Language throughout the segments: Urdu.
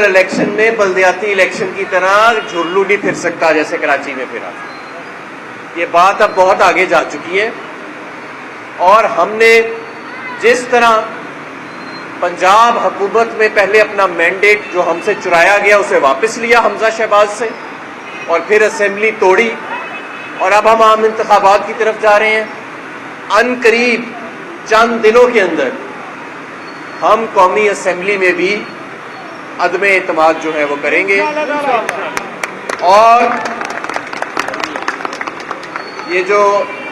الیکشن میں بلدیاتی الیکشن کی طرح جھرلو نہیں پھر سکتا جیسے کراچی میں پھرا. یہ بات اب بہت آگے جا چکی ہے، اور ہم نے جس طرح پنجاب حکومت میں پہلے اپنا مینڈیٹ جو ہم سے چرایا گیا اسے واپس لیا حمزہ شہباز سے، اور پھر اسمبلی توڑی، اور اب ہم عام انتخابات کی طرف جا رہے ہیں. ان قریب چند دنوں کے اندر ہم قومی اسمبلی میں بھی عدم اعتماد جو ہے وہ کریں گے، اور یہ جو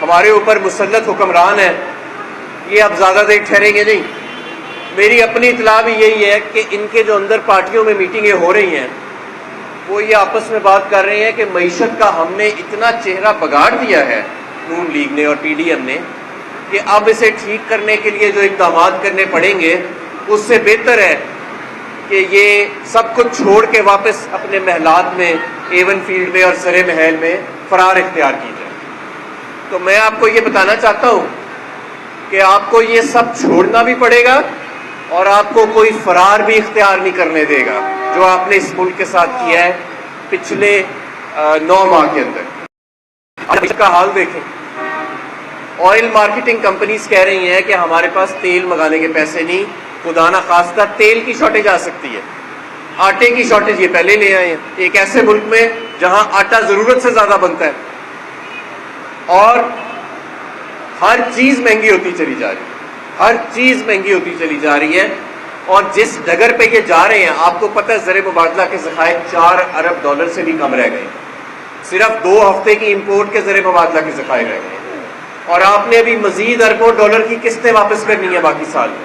ہمارے اوپر مسلط حکمران ہیں یہ اب زیادہ دیر ٹھہریں گے نہیں. میری اپنی اطلاع بھی یہی ہے کہ ان کے جو اندر پارٹیوں میں میٹنگیں ہو رہی ہیں وہ یہ آپس میں بات کر رہے ہیں کہ معیشت کا ہم نے اتنا چہرہ بگاڑ دیا ہے نون لیگ نے اور پی ڈی ایم نے کہ اب اسے ٹھیک کرنے کے لیے جو اقدامات کرنے پڑیں گے اس سے بہتر ہے کہ یہ سب کچھ چھوڑ کے واپس اپنے محلات میں ایون فیلڈ میں اور سرے محل میں فرار اختیار کی جائے. تو میں آپ کو یہ بتانا چاہتا ہوں کہ آپ کو یہ سب چھوڑنا بھی پڑے گا، اور آپ کو کوئی فرار بھی اختیار نہیں کرنے دے گا جو آپ نے اس ملک کے ساتھ کیا ہے پچھلے 9 ماہ کے اندر. اب اس کا حال دیکھیں. آئل مارکیٹنگ کمپنیز کہہ رہی ہیں کہ ہمارے پاس تیل منگانے کے پیسے نہیں، خدا نہ خواستہ تیل کی شارٹیج آ سکتی ہے، آٹے کی شارٹیج یہ پہلے لے آئے ہیں ایک ایسے ملک میں جہاں آٹا ضرورت سے زیادہ بنتا ہے، اور ہر چیز مہنگی ہوتی چلی جا رہی ہے، ہر چیز مہنگی ہوتی چلی جا رہی ہے. اور جس ڈگر پہ یہ جا رہے ہیں آپ کو پتہ ہے زر مبادلہ کے ذخائر $4 ارب سے بھی کم رہ گئے، صرف 2 ہفتے کی امپورٹ کے زر مبادلہ کے ذخائر رہ گئے، اور آپ نے ابھی مزید اربوں ڈالر کی قسطیں واپس کرنی ہے باقی سال میں.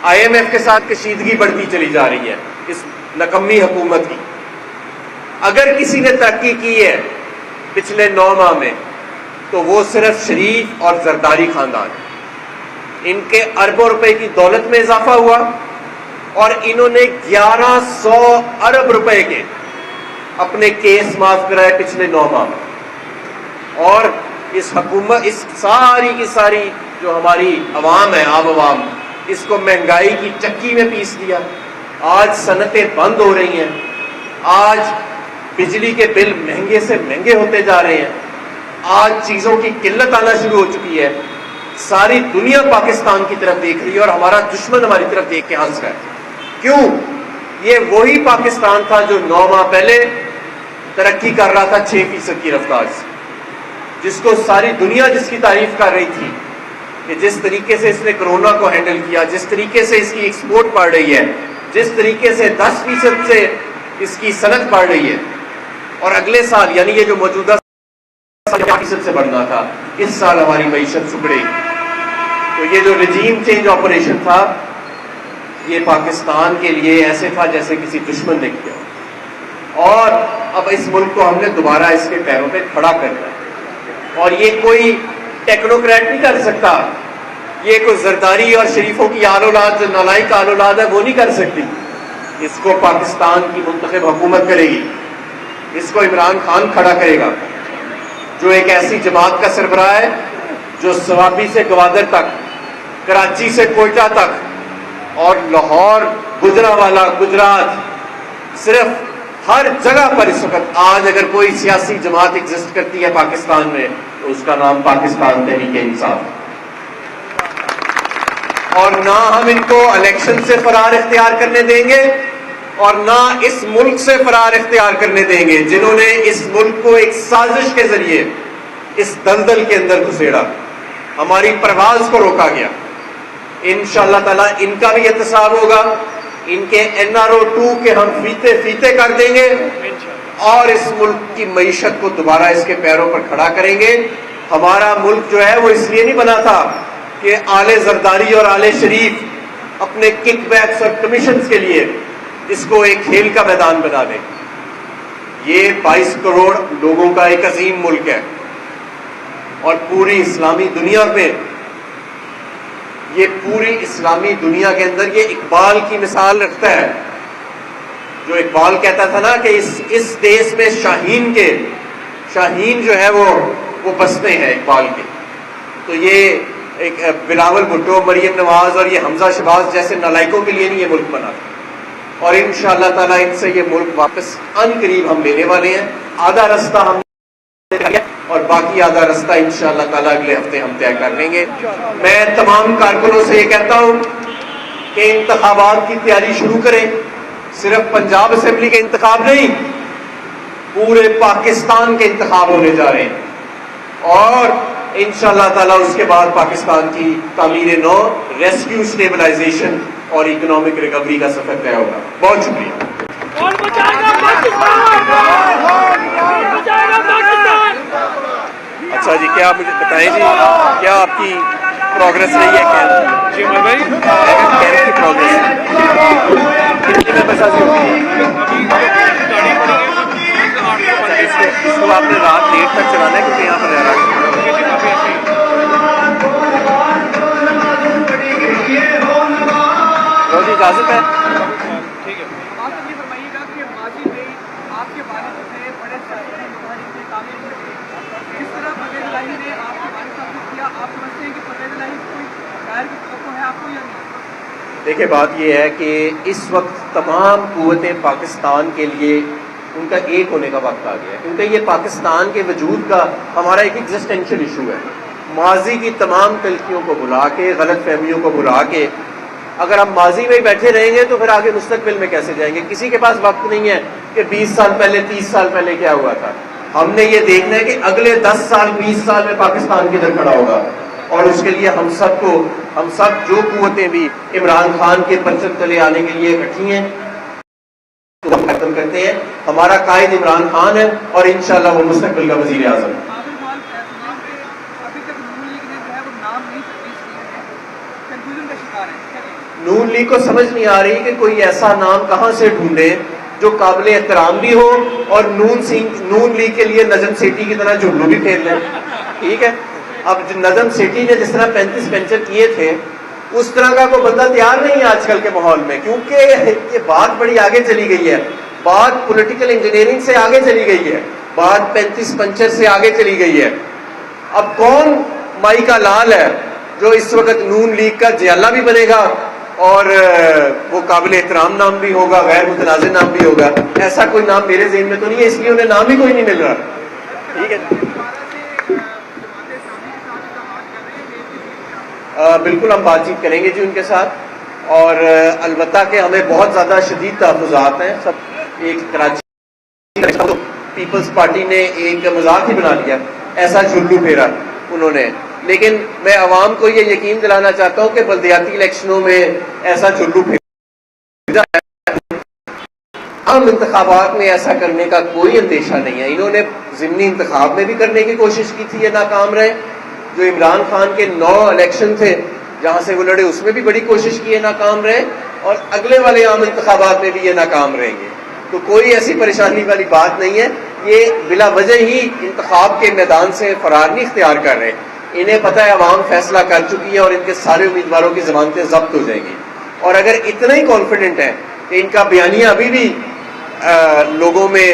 آئی ایم ایف کے ساتھ کشیدگی بڑھتی چلی جا رہی ہے اس نکمی حکومت کی. اگر کسی نے ترقی کی ہے پچھلے 9 ماہ میں تو وہ صرف شریف اور زرداری خاندان ہے. ان کے اربوں روپے کی دولت میں اضافہ ہوا، اور انہوں نے 1100 ارب روپے کے اپنے کیس معاف کرائے پچھلے 9 ماہ میں. اور اس حکومت، اس ساری کی ساری جو ہماری عوام ہے، عام عوام، اس کو مہنگائی کی چکی میں پیس دیا. آج صنعتیں بند ہو رہی ہیں، آج بجلی کے بل مہنگے سے مہنگے ہوتے جا رہے ہیں، آج چیزوں کی قلت آنا شروع ہو چکی ہے. ساری دنیا پاکستان کی طرف دیکھ رہی ہے، اور ہمارا دشمن ہماری طرف دیکھ کے ہنس رہا ہے. کیوں؟ یہ وہی پاکستان تھا جو 9 ماہ پہلے ترقی کر رہا تھا 6% کی رفتار سے، جس کو ساری دنیا جس کی تعریف کر رہی تھی کہ جس طریقے سے اس نے کرونا کو ہینڈل کیا، جس طریقے سے اس کی ایکسپورٹ بڑھ رہی ہے، جس طریقے سے 10% سے اس کی صنعت بڑھ رہی ہے. اور اگلے سال یعنی یہ جو موجودہ 10% سے بڑھنا تھا، اس سال ہماری معیشت سکڑے گی. تو یہ جو رجیم چینج آپریشن تھا یہ پاکستان کے لیے ایسے تھا جیسے کسی دشمن نے کیا، اور اب اس ملک کو ہم نے دوبارہ اس کے پیروں پہ کھڑا کرنا ہے. اور یہ کوئی ٹیکنوکریٹ نہیں کر سکتا، یہ کوئی زرداری اور شریفوں کی آل اولاد جو نالائق آل اولاد ہے وہ نہیں کر سکتی. اس کو پاکستان کی منتخب حکومت کرے گی، اس کو عمران خان کھڑا کرے گا جو ایک ایسی جماعت کا سربراہ ہے جو سوابی سے گوادر تک، کراچی سے کوئٹہ تک، اور لاہور، گجرانوالہ، گجرات، صرف ہر جگہ پر اس وقت آج اگر کوئی سیاسی جماعت ایگزسٹ کرتی ہے پاکستان میں تو اس کا نام پاکستان تحریک انصاف ہے. اور نہ ہم ان کو الیکشن سے فرار اختیار کرنے دیں گے، اور نہ اس ملک سے فرار اختیار کرنے دیں گے جنہوں نے اس ملک کو ایک سازش کے ذریعے اس دلدل کے اندر گھسیڑا، ہماری پرواز کو روکا گیا. انشاءاللہ تعالیٰ ان کا بھی احتساب ہوگا، ان کے NRO2 کے ہم فیتے کر دیں گے، اور اس ملک کی معیشت کو دوبارہ اس کے پیروں پر کھڑا کریں گے. ہمارا ملک جو ہے وہ اس لیے نہیں بنا تھا کہ آل زرداری اور آل شریف اپنے کک بیکس اور کمیشنز کے لیے اس کو ایک کھیل کا میدان بنا دیں. یہ 22 کروڑ لوگوں کا ایک عظیم ملک ہے، اور پوری اسلامی دنیا میں، یہ پوری اسلامی دنیا کے اندر یہ اقبال کی مثال رکھتا ہے. جو اقبال کہتا تھا نا کہ اس دیس میں شاہین جو ہے وہ بستے ہیں اقبال کے. تو یہ ایک بلاول بھٹو، مریم نواز اور یہ حمزہ شہباز جیسے نالائکوں کے لیے نہیں یہ ملک بنا تھا. اور انشاءاللہ تعالیٰ ان سے یہ ملک واپس ان قریب ہم لینے والے ہیں. آدھا رستہ ہم اور باقی آدھا رستہ انشاءاللہ تعالیٰ اگلے ہفتے ہم طے کر لیں گے. میں تمام کارکنوں سے یہ کہتا ہوں کہ انتخابات کی تیاری شروع کریں. صرف پنجاب اسمبلی کے انتخاب نہیں، پورے پاکستان کے انتخاب ہونے جا رہے ہیں، اور انشاءاللہ تعالیٰ اس کے بعد پاکستان کی تعمیر نو، ریسکیو، اسٹیبلائزیشن اور اکنامک ریکوری کا سفر طے ہوگا. بہت شکریہ. اچھا جی، کیا آپ مجھے بتائیں جی کیا آپ کی پروگرس رہی ہے؟ جی بھائی کیمپ کی پروگرس کتنے ممبرس ہوگی؟ اس کو آپ نے رات لیٹ تک چلانا ہے کیونکہ یہاں پر رہ رہا ہے. جی اجازت ہے. دیکھیں بات یہ ہے کہ اس وقت تمام قوتیں پاکستان کے لیے ان کا ایک ہونے کا وقت آ گیا ہے، کیونکہ یہ پاکستان کے وجود کا ہمارا ایک ایگزسٹینشیل ایشو ہے. ماضی کی تمام تلخیوں کو بھلا کے، غلط فہمیوں کو بھلا کے اگر ہم ماضی میں ہی بیٹھے رہیں گے تو پھر آگے مستقبل میں کیسے جائیں گے؟ کسی کے پاس وقت نہیں ہے کہ 20 سال پہلے 30 سال پہلے کیا ہوا تھا. ہم نے یہ دیکھنا ہے کہ اگلے 10 سال 20 سال میں پاکستان کدھر کھڑا ہوگا، اور اس کے لیے ہم سب جو قوتیں بھی عمران خان کے پرچم تلے آنے کے لیے اکٹھی ہیں تو ہم ختم کرتے ہیں. ہمارا قائد عمران خان ہے اور انشاءاللہ وہ مستقبل کا وزیر اعظم ہے. نون لیگ کو سمجھ نہیں آ رہی کہ کوئی ایسا نام کہاں سے ڈھونڈے جو قابل احترام بھی ہو اور نون لیگ کے لیے نجم سیٹھی کی طرح جملوں بھی پھیر لیں. ٹھیک ہے، اب نجم سیٹھی نے جس طرح 35 پینچر کیے تھے اس طرح کا کوئی بندہ تیار نہیں ہے آج کل کے ماحول میں، کیونکہ یہ بات بڑی آگے چلی گئی ہے. بات پولیٹیکل انجینئرنگ سے آگے چلی گئی ہے، بات 35 پنچر سے آگے چلی گئی ہے. اب کون مائی کا لال ہے جو اس وقت نون لیگ کا جیالہ بھی بنے گا اور وہ قابل احترام نام بھی ہوگا، غیر متنازع نام بھی ہوگا؟ ایسا کوئی نام میرے ذہن میں تو نہیں ہے، اس لیے انہیں نام ہی کوئی نہیں مل رہا. ٹھیک ہے، بالکل ہم بات چیت کریں گے جی ان کے ساتھ، اور البتہ کہ ہمیں بہت زیادہ شدید تحفظات ہیں. سب ایک کراچی پیپلز پارٹی نے ایک مذاق ہی بنا لیا، ایسا جھلو پھیرا انہوں نے، لیکن میں عوام کو یہ یقین دلانا چاہتا ہوں کہ بلدیاتی الیکشنوں میں ایسا جھلو پھیرا، عام انتخابات میں ایسا کرنے کا کوئی اندیشہ نہیں ہے. انہوں نے ضمنی انتخاب میں بھی کرنے کی کوشش کی تھی، یہ ناکام رہے. جو عمران خان کے 9 الیکشن تھے جہاں سے وہ لڑے اس میں بھی بڑی کوشش کی ہے، ناکام رہے، اور اگلے والے عام انتخابات میں بھی یہ ناکام رہیں گے. تو کوئی ایسی پریشانی والی بات نہیں ہے. یہ بلا وجہ ہی انتخاب کے میدان سے فرار نہیں اختیار کر رہے. انہیں پتہ ہے عوام فیصلہ کر چکی ہے اور ان کے سارے امیدواروں کی ضمانتیں ضبط ہو جائیں گی. اور اگر اتنا ہی کانفیڈنٹ ہے کہ ان کا بیانیہ ابھی بھی لوگوں میں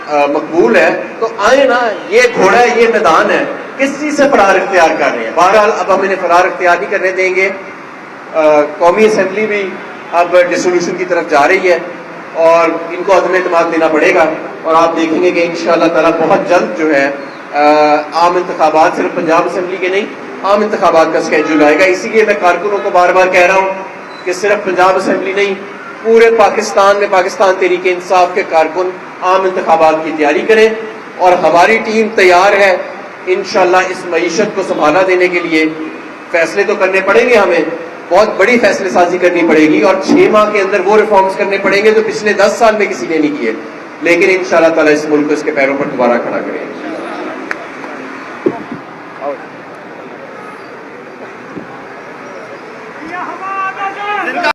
مقبول ہے تو آئے نا، یہ گھوڑا ہے، یہ میدان ہے، کس چیز سے فرار اختیار کر رہے ہیں؟ بہرحال اب ہم انہیں فرار اختیار نہیں کرنے دیں گے. قومی اسمبلی بھی اب ڈسولوشن کی طرف جا رہی ہے اور ان کو عدم اعتماد دینا پڑے گا، اور آپ دیکھیں گے کہ انشاءاللہ تعالیٰ بہت جلد جو ہے عام انتخابات، صرف پنجاب اسمبلی کے نہیں، عام انتخابات کا سکیڈول آئے گا. اسی لیے میں کارکنوں کو بار بار کہہ رہا ہوں کہ صرف پنجاب اسمبلی نہیں، پورے پاکستان میں پاکستان تحریک انصاف کے کارکن عام انتخابات کی تیاری کریں، اور ہماری ٹیم تیار ہے انشاءاللہ اس معیشت کو سنبھالا دینے کے لیے. فیصلے تو کرنے پڑیں گے، ہمیں بہت بڑی فیصلے سازی کرنی پڑے گی، اور 6 ماہ کے اندر وہ ریفارمز کرنے پڑیں گے جو پچھلے 10 سال میں کسی نے نہیں کیے، لیکن انشاءاللہ تعالیٰ اس ملک کو اس کے پیروں پر دوبارہ کھڑا کریں گے.